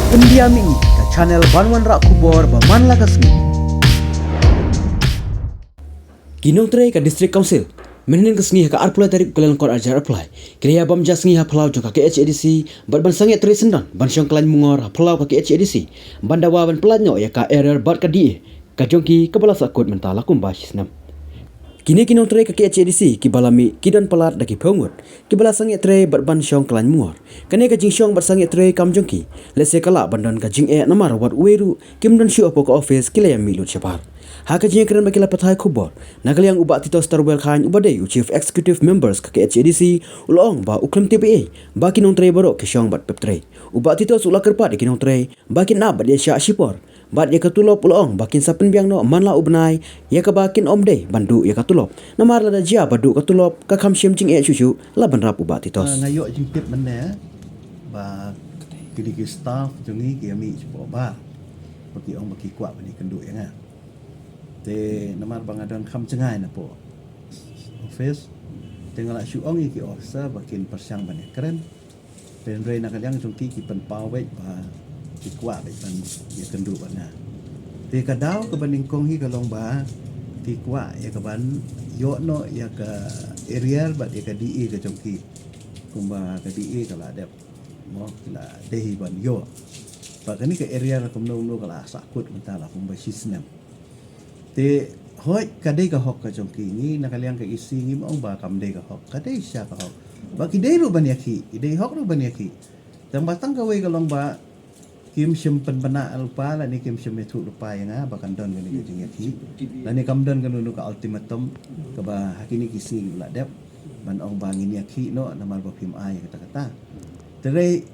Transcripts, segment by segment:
Pendiam ini ke channel Banwan Rak Kubor Baman Lakasmi. Ginong tray ka district council menin kesngi ka arpula tarik kelan kor ajar apply kriya bam jasngi ha plau joka ke HADC bat ban sange tray sendan ban syong kelan mungor ha plau ka ke HADC bandawa ban pelanyo ya ka error bat ka die ka jongki kepala sakut mentala kumbash snam kini kinong tray ka ke HADC ki balami kidan palat daki phongot ki bala sange tray bat ban syong kelan mungor kane ka jing syong bat sange tray kam jongki lese kala bandan ka jing e namar wat weru kimdan syu opo ka office kilayam milut syapar Haka jeng keren bagi lapat hai kubor. Nakal yang ubat tito star well khan ubadai chief executive members ka HADC ulong ba uklam TPA ba kinong tray barok ke syong bat pep tray. Ubat tito sula kerpat di kinong tray ba kin na ba dia sya sipor. Bat ya katulop ulong ba kin sapen biang no manla ubnai ya ka ba kin omdei bandu ya katulop. Namar la da jia badu katulop ka kham syem jing e chuchu la ban rap ubat titos. Ngayok jing tip mana ba kidi staff jungi ki ami cuba ba. Bagi ong bagi kuat bani kenduk ya ngah. Te namar bangadon kham cengai na po office tengah syu ong ki orsa bakin persyang banyak keren dan rei nak yang jongki ki pen pawe ba ki kwa ba ban ya kendu bana te kadau ke banding kong hi kalong ba ki kwa ya ke ban yo no ya ke area ba ya ke di ke jongki kumba ke di kala dep mo kala dehi ban yo ba kani ke area ra kumno kala sakut mentala kumba sisnem te hoi kadai ka hok ka jongki ni nakaliang ka isi ni mong ba kam dei ka hok kadai sya ka hok ba ki dei ru ban yaki dei hok ru ban yaki tang batang ka wei ka long ba kim sim pen bana lupa la ni kim sim metu lupa yang ba kan don ni jing yaki la ni kam don kan nu ka ultimatum ka ba hakini kisi la dep ban ong ba ngin yaki no namar ba pim ai kata-kata tere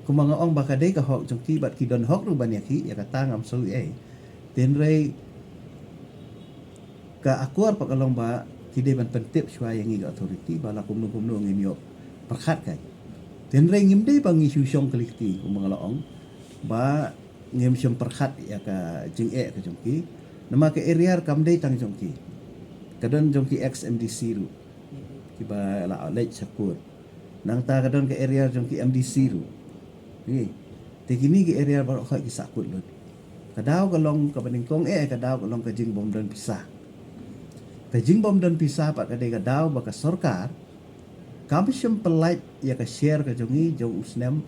kumanga ong ba kadai ka hok jongki bat ki don hok ru ban yaki ya kata ngam so ten rei ka akuar pakalong ba kide ban pentip syua yang ngi authority bala kumnu ngin yo perkhat kai ten reng ngim dei bang isu syong kelikti kumangalaong ba ngim syong perkhat ya ka jing e ka jongki nama ke area kam dei tang jongki kadon jongki ex MDC ru kiba la lech sakur nang ta kadon ke area jongki MDC ru ni te kini ke area ba kha ki sakut lut kadau kalong ka baningkong kadau kalong ka jing bom dan pisah Kajing bom dan pisah pak kadai kadau baka sorkar kami sem pelait ya ka share ka jongi jong usnem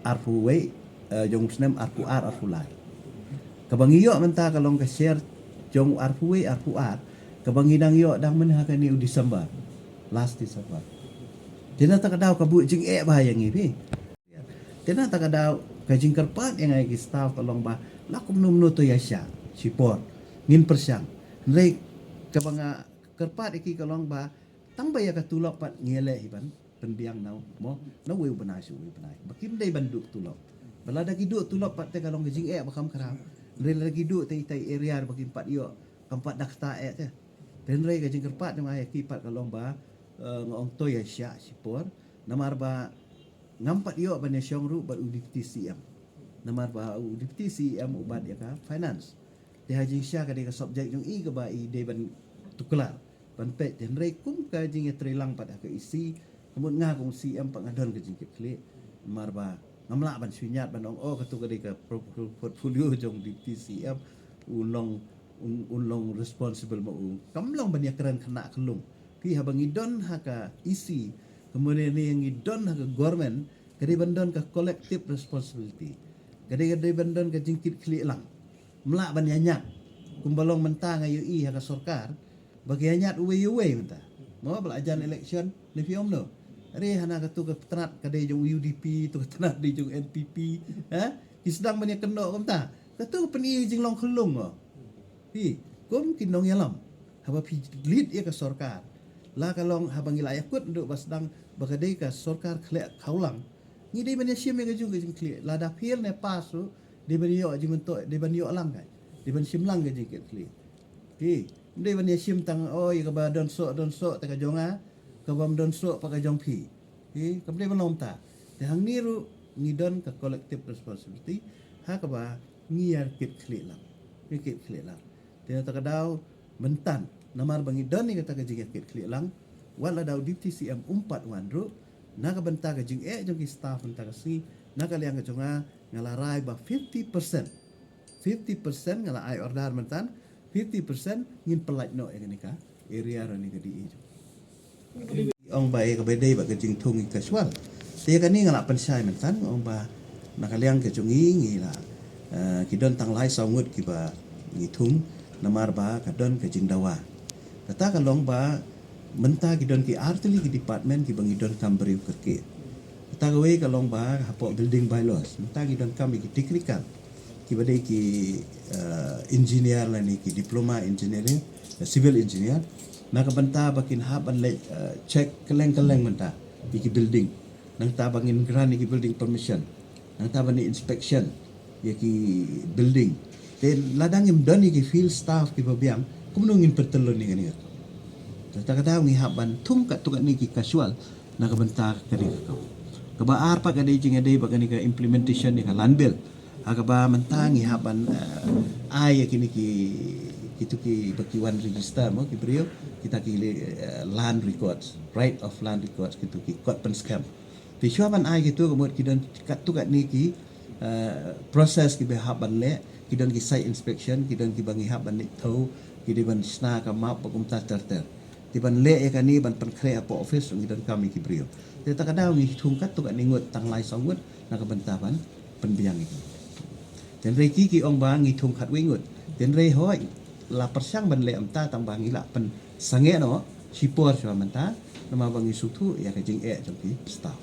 arfuwe jong usnem arfulai kabangi yo menta kalong ka share jong arfuwe arfuar kabangi dang yo dang men ha ni December last December dina ta kadau ka bu jing bahaya ngi pi dina ta kadau kajing kerpat yang ai staff kalong ba lakum numno to yasya sipor ngin persyang Rek kabanga kerpat iki kalong ba tang baya ka tulok pat ngele iban penbiang nau mo na we banai su we banai bakim dai banduk tulok bala da gidu tulok pat te kalong jing bakam karam rel lagi du te tai area bakim pat yo kampat dakta te den rei ka jing kerpat ma ki pat kalong ba ngong to ya sya sipor namar ba ngampat yo ban syong ru ba udipti CM namar ba udipti CM ubat ya ka finance dia hajing sya ka dia subjek jong i ka ba i de ban tuklar ban pet den rei kum ka jing trilang pada ka isi kemun nga kong CM pangadon ka jing kle marba ngamla ban sunyat ban ong ka tu ka de ka portfolio jong di TCM ulong responsible mo kamlong ban yakran kena kelung pi habang idon ha ka isi kemudian ni yang idon ha ka government ka de bandon ka collective responsibility ka de bandon ka jingkit kle lang melak ban yanyak kumbalong mentang ayu i ha ka sorkar bagi anyat uwe menta mo belajan election ni fiom no re hana ka tu ka tenat ka de jong UDP tu ka tenat de jong NPP ki sedang banyak kena menta ka tu peni jing long kelung mo pi kum kinong yalam haba pi lead ya ka sorkar la kalong habang ila yakut nduk basdang bagade ka sorkar khle khaulang ni de ban syem ka jong ka jing khle la da phil ne pasu di bani yo jing untuk di bani yo lang kai di bani sim lang ke jikit kli ki di bani sim tang ya ka ba don so ta ka jonga ka bam don so pa ka jong pi ki ka bli banom ta te hang ni ru ni don ka collective responsibility ha ka ba ngiar kit kli lang kit kli lang te ta ka daw mentan namar bangi don ni ka ta ka jikit kit kli lang wala daw dipti CM umpat wan ru naga benta ka jing jong ki staff benta ka si naga liang ka jonga ngalarai ba 50% ngala ai order mentan 50% ngin pelaj no ni ka area ni ka di ong ba ka bedai ba ka jing thung ka swal te ka ni ngala pensai mentan ong ba nakaliang ka jongi ngi la kidon tang lai saungut ki ba ngi thung namar ba ka don ka jing dawa kata ka long ba menta kidon ki artili ki department ki bangi don kambri kerke kata ka we ka long ba hapo building bylaws menta kidon kami ki technical ki badai ki engineer la ni ki diploma engineering civil engineer na ka benta bakin haban le check keleng menta ki building nang ta bangin gran ki building permission nang ta bani inspection ya ki building te ladang im doni ki field staff ki babiam kumnungin pertelon ni ngani kata ngi haban tum kat tukat ni ki casual na ka benta ka di ka ba ar pa ka di jing ade ba ka ni ka implementation ni ka landbill aga ba mentangi haban ai kini ki bakiwan register mo ki brio kita ki land records right of land records ki kot pen scam ti shuaban ai gitu kemud ki don kat tu kat ni ki proses ki be haban le ki don ki site inspection ki don ki bangi haban ni tau ki di ban sna ka map bakum ta terter ti ban le ya kani ban pen kre apa office ki don kami ki brio ti ta kadau ngi thung kat tu kat ni ngut tang lai songut na ka bentaban penbiang itu dan reiki ki ong bang ngi thung khat wingut dan rei hoi la persang ban le amta tang bang ila pen sange no sipor chwa manta nama bangi suthu ya ka jing jong ki staff